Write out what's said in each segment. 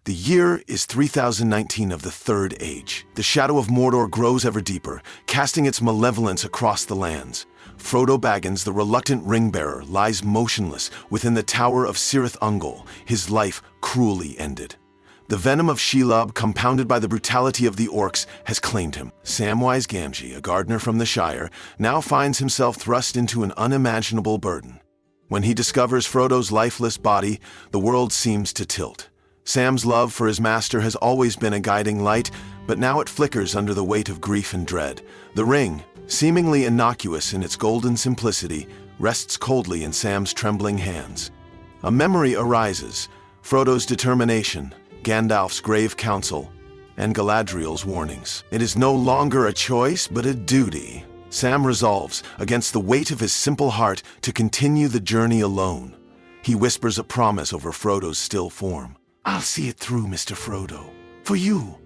The year is 3019 of the Third Age. The shadow of Mordor grows ever deeper, casting its malevolence across the lands. Frodo Baggins, the reluctant ring-bearer, lies motionless within the tower of Cirith Ungol, his life cruelly ended. The venom of Shelob, compounded by the brutality of the orcs, has claimed him. Samwise Gamgee, a gardener from the Shire, now finds himself thrust into an unimaginable burden. When he discovers Frodo's lifeless body, the world seems to tilt. Sam's love for his master has always been a guiding light, but now it flickers under the weight of grief and dread. The ring, seemingly innocuous in its golden simplicity, rests coldly in Sam's trembling hands. A memory arises: Frodo's determination, Gandalf's grave counsel, and Galadriel's warnings. It is no longer a choice, but a duty. Sam resolves, against the weight of his simple heart, to continue the journey alone. He whispers a promise over Frodo's still form. "I'll see it through, Mr. Frodo. For you.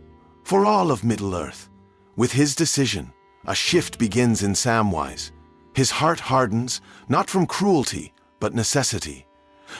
For all of Middle-earth." With his decision, a shift begins in Samwise. His heart hardens, not from cruelty, but necessity.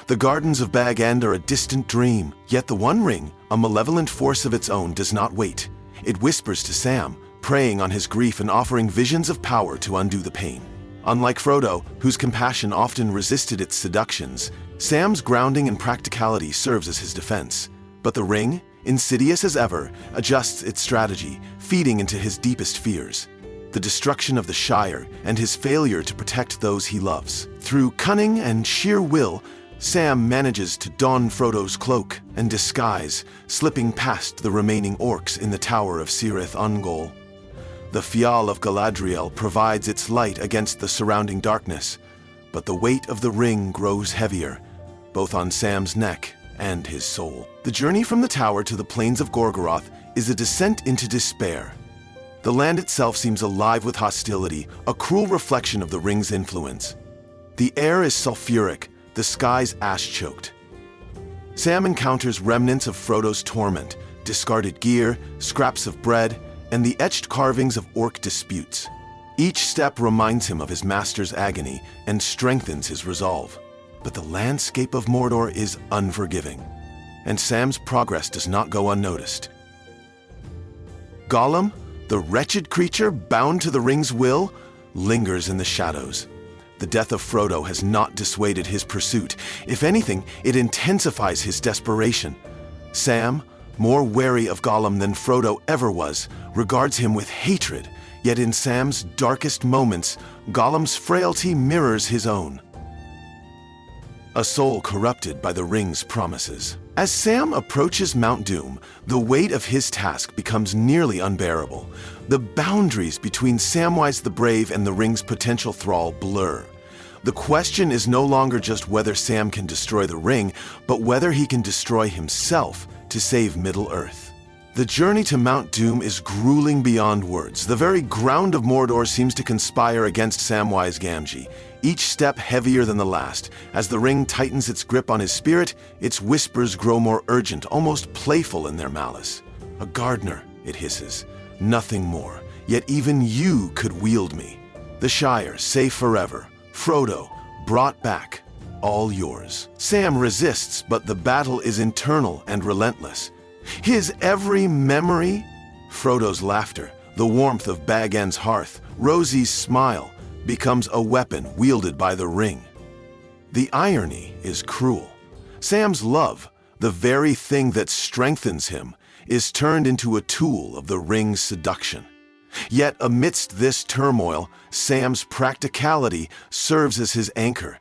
The gardens of Bag End are a distant dream, yet the One Ring, a malevolent force of its own, does not wait. It whispers to Sam, preying on his grief and offering visions of power to undo the pain. Unlike Frodo, whose compassion often resisted its seductions, Sam's grounding and practicality serves as his defense. But the ring, insidious as ever, adjusts its strategy, feeding into his deepest fears: the destruction of the Shire and his failure to protect those he loves. Through cunning and sheer will, Sam manages to don Frodo's cloak and disguise, slipping past the remaining orcs in the tower of Cirith Ungol. The Fial of Galadriel provides its light against the surrounding darkness, but the weight of the ring grows heavier, both on Sam's neck and his soul. The journey from the tower to the plains of Gorgoroth is a descent into despair. The land itself seems alive with hostility, a cruel reflection of the ring's influence. The air is sulfuric, the skies ash-choked. Sam encounters remnants of Frodo's torment, discarded gear, scraps of bread, and the etched carvings of orc disputes. Each step reminds him of his master's agony and strengthens his resolve. But the landscape of Mordor is unforgiving, and Sam's progress does not go unnoticed. Gollum, the wretched creature bound to the ring's will, lingers in the shadows. The death of Frodo has not dissuaded his pursuit. If anything, it intensifies his desperation. Sam, more wary of Gollum than Frodo ever was, regards him with hatred, yet in Sam's darkest moments, Gollum's frailty mirrors his own. A soul corrupted by the ring's promises. As Sam approaches Mount Doom, the weight of his task becomes nearly unbearable. The boundaries between Samwise the Brave and the ring's potential thrall blur. The question is no longer just whether Sam can destroy the ring, but whether he can destroy himself to save Middle-earth. The journey to Mount Doom is grueling beyond words. The very ground of Mordor seems to conspire against Samwise Gamgee, each step heavier than the last. As the ring tightens its grip on his spirit, its whispers grow more urgent, almost playful in their malice. "A gardener," it hisses, "nothing more. Yet even you could wield me. The Shire, safe forever. Frodo, brought back. All yours." Sam resists, but the battle is internal and relentless. His every memory, Frodo's laughter, the warmth of Bag End's hearth, Rosie's smile, becomes a weapon wielded by the ring. The irony is cruel. Sam's love, the very thing that strengthens him, is turned into a tool of the ring's seduction. Yet amidst this turmoil, Sam's practicality serves as his anchor.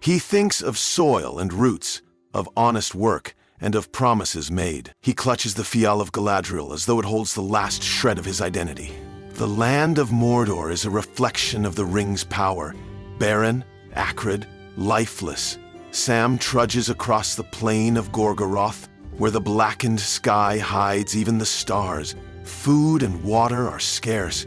He thinks of soil and roots, of honest work, and of promises made. He clutches the Fial of Galadriel as though it holds the last shred of his identity. The land of Mordor is a reflection of the ring's power. Barren, acrid, lifeless, Sam trudges across the plain of Gorgoroth, where the blackened sky hides even the stars. Food and water are scarce.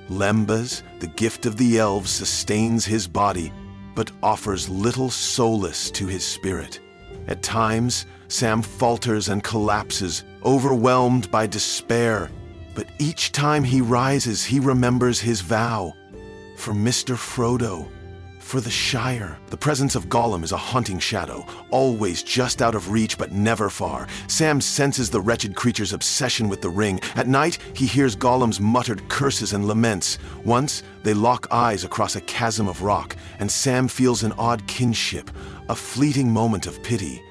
Lembas, the gift of the elves, sustains his body, but offers little solace to his spirit. At times, Sam falters and collapses, overwhelmed by despair. But each time he rises, he remembers his vow. For Mr. Frodo, for the Shire. The presence of Gollum is a haunting shadow, always just out of reach but never far. Sam senses the wretched creature's obsession with the ring. At night, he hears Gollum's muttered curses and laments. Once, they lock eyes across a chasm of rock, and Sam feels an odd kinship, a fleeting moment of pity.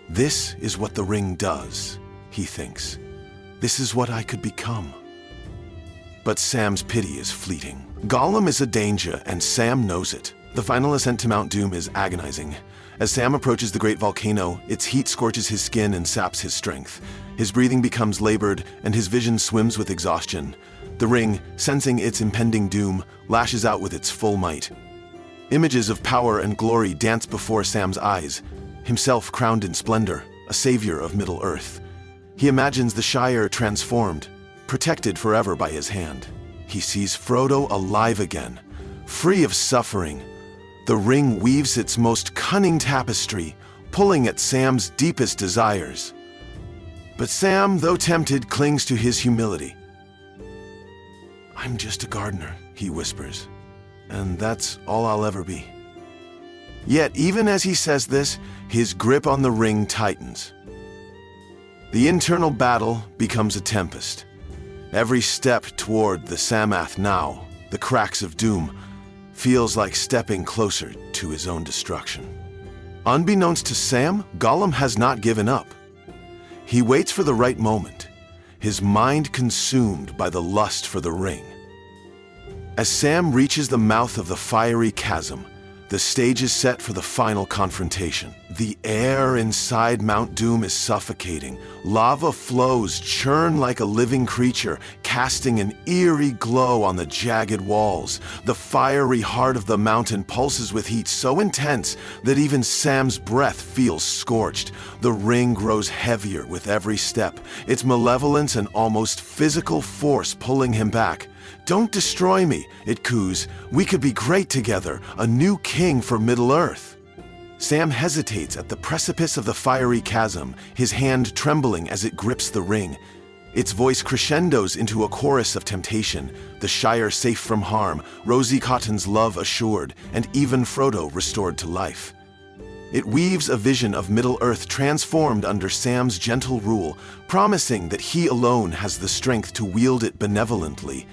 This is what the ring does, he thinks. This is what I could become. But Sam's pity is fleeting. Gollum is a danger, and Sam knows it. The final ascent to Mount Doom is agonizing. As Sam approaches the great volcano, its heat scorches his skin and saps his strength. His breathing becomes labored, and his vision swims with exhaustion. The ring, sensing its impending doom, lashes out with its full might. Images of power and glory dance before Sam's eyes, himself crowned in splendor, a savior of Middle-earth. He imagines the Shire transformed, protected forever by his hand. He sees Frodo alive again, free of suffering. The ring weaves its most cunning tapestry, pulling at Sam's deepest desires. But Sam, though tempted, clings to his humility. "I'm just a gardener," he whispers, "and that's all I'll ever be." Yet, even as he says this, his grip on the ring tightens. The internal battle becomes a tempest. Every step toward the Samath now, the cracks of doom, feels like stepping closer to his own destruction. Unbeknownst to Sam, Gollum has not given up. He waits for the right moment, his mind consumed by the lust for the ring. As Sam reaches the mouth of the fiery chasm, the stage is set for the final confrontation. The air inside Mount Doom is suffocating. Lava flows churn like a living creature, casting an eerie glow on the jagged walls. The fiery heart of the mountain pulses with heat so intense that even Sam's breath feels scorched. The ring grows heavier with every step, its malevolence and almost physical force pulling him back. "Don't destroy me," it coos. "We could be great together, a new king for Middle-earth." Sam hesitates at the precipice of the fiery chasm, his hand trembling as it grips the ring. Its voice crescendos into a chorus of temptation, the Shire safe from harm, Rosie Cotton's love assured, and even Frodo restored to life. It weaves a vision of Middle-earth transformed under Sam's gentle rule, promising that he alone has the strength to wield it benevolently.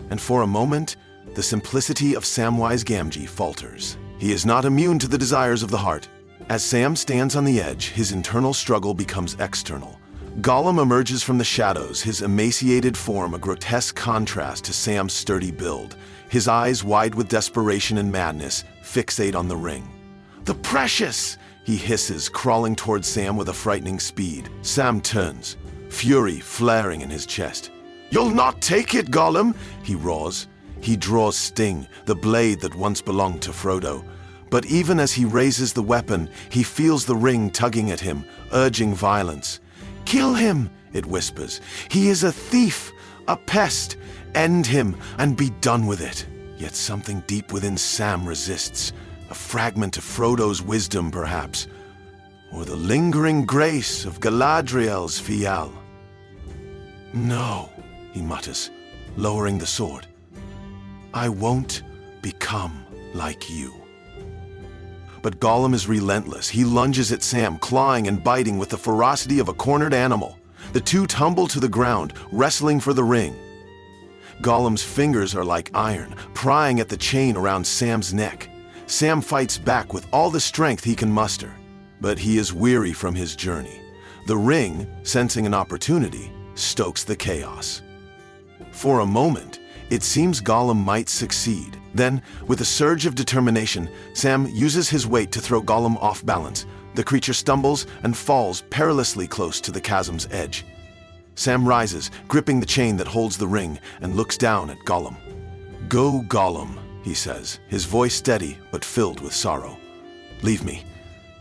And for a moment, the simplicity of Samwise Gamgee falters. He is not immune to the desires of the heart. As Sam stands on the edge, his internal struggle becomes external. Gollum emerges from the shadows, his emaciated form a grotesque contrast to Sam's sturdy build. His eyes, wide with desperation and madness, fixate on the ring. "The precious!" he hisses, crawling towards Sam with a frightening speed. Sam turns, fury flaring in his chest. "You'll not take it, Gollum!" he roars. He draws Sting, the blade that once belonged to Frodo. But even as he raises the weapon, he feels the ring tugging at him, urging violence. "Kill him," it whispers. "He is a thief, a pest. End him and be done with it." Yet something deep within Sam resists. A fragment of Frodo's wisdom, perhaps. Or the lingering grace of Galadriel's Fial. "No," he mutters, lowering the sword. "I won't become like you." But Gollum is relentless. He lunges at Sam, clawing and biting with the ferocity of a cornered animal. The two tumble to the ground, wrestling for the ring. Gollum's fingers are like iron, prying at the chain around Sam's neck. Sam fights back with all the strength he can muster, but he is weary from his journey. The ring, sensing an opportunity, stokes the chaos. For a moment, it seems Gollum might succeed. Then, with a surge of determination, Sam uses his weight to throw Gollum off balance. The creature stumbles and falls perilously close to the chasm's edge. Sam rises, gripping the chain that holds the ring, and looks down at Gollum. "Go, Gollum," he says, his voice steady but filled with sorrow. "Leave me.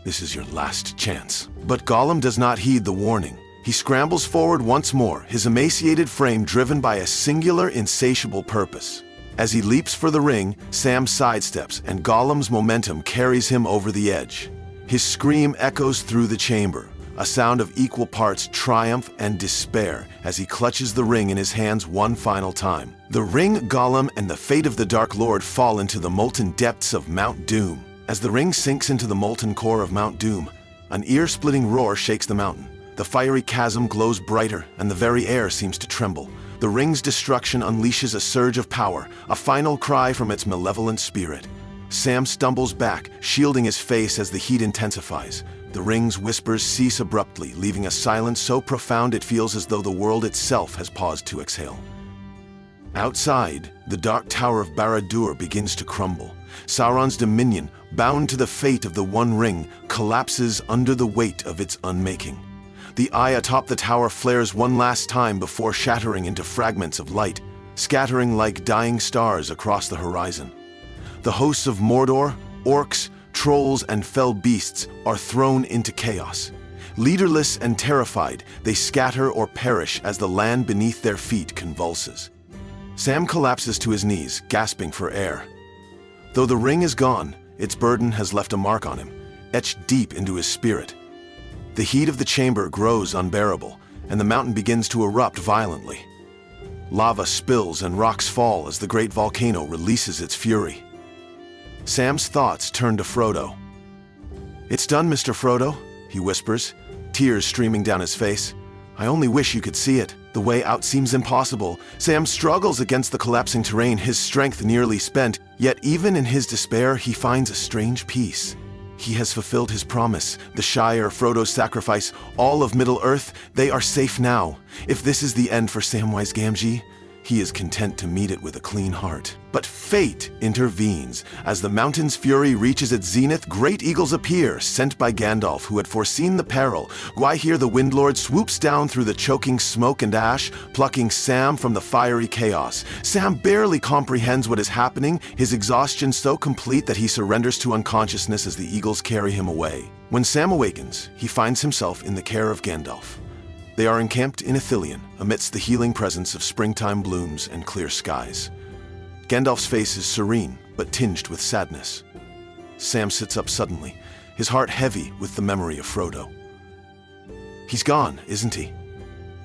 This is your last chance." But Gollum does not heed the warning. He scrambles forward once more, his emaciated frame driven by a singular, insatiable purpose. As he leaps for the ring, Sam sidesteps, and Gollum's momentum carries him over the edge. His scream echoes through the chamber, a sound of equal parts triumph and despair as he clutches the ring in his hands one final time. The ring, Gollum, and the fate of the Dark Lord fall into the molten depths of Mount Doom. As the ring sinks into the molten core of Mount Doom, an ear-splitting roar shakes the mountain. The fiery chasm glows brighter, and the very air seems to tremble. The ring's destruction unleashes a surge of power, a final cry from its malevolent spirit. Sam stumbles back, shielding his face as the heat intensifies. The ring's whispers cease abruptly, leaving a silence so profound it feels as though the world itself has paused to exhale. Outside, the dark tower of Barad-dûr begins to crumble. Sauron's dominion, bound to the fate of the One Ring, collapses under the weight of its unmaking. The eye atop the tower flares one last time before shattering into fragments of light, scattering like dying stars across the horizon. The hosts of Mordor, orcs, trolls, and fell beasts are thrown into chaos. Leaderless and terrified, they scatter or perish as the land beneath their feet convulses. Sam collapses to his knees, gasping for air. Though the ring is gone, its burden has left a mark on him, etched deep into his spirit. The heat of the chamber grows unbearable, and the mountain begins to erupt violently. Lava spills and rocks fall as the great volcano releases its fury. Sam's thoughts turn to Frodo. "It's done, Mr. Frodo," he whispers, tears streaming down his face. "I only wish you could see it. The way out seems impossible." Sam struggles against the collapsing terrain, his strength nearly spent, yet even in his despair, he finds a strange peace. He has fulfilled his promise. The Shire, Frodo's sacrifice, all of Middle-earth, they are safe now. If this is the end for Samwise Gamgee, he is content to meet it with a clean heart. But fate intervenes. As the mountain's fury reaches its zenith, great eagles appear, sent by Gandalf, who had foreseen the peril. Gwaihir the Windlord swoops down through the choking smoke and ash, plucking Sam from the fiery chaos. Sam barely comprehends what is happening, his exhaustion so complete that he surrenders to unconsciousness as the eagles carry him away. When Sam awakens, he finds himself in the care of Gandalf. They are encamped in Ithilien, amidst the healing presence of springtime blooms and clear skies. Gandalf's face is serene, but tinged with sadness. Sam sits up suddenly, his heart heavy with the memory of Frodo. "He's gone, isn't he?"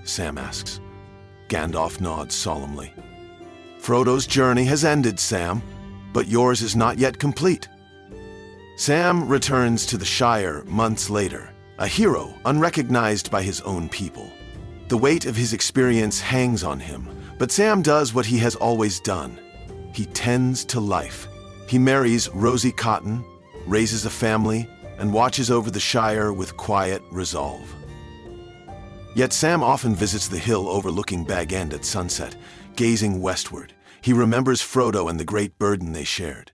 Sam asks. Gandalf nods solemnly. "Frodo's journey has ended, Sam, but yours is not yet complete." Sam returns to the Shire months later, a hero unrecognized by his own people. The weight of his experience hangs on him, but Sam does what he has always done. He tends to life. He marries Rosie Cotton, raises a family, and watches over the Shire with quiet resolve. Yet Sam often visits the hill overlooking Bag End at sunset, gazing westward. He remembers Frodo and the great burden they shared.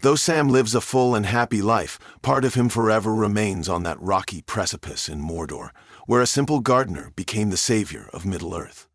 Though Sam lives a full and happy life, part of him forever remains on that rocky precipice in Mordor, where a simple gardener became the savior of Middle-earth.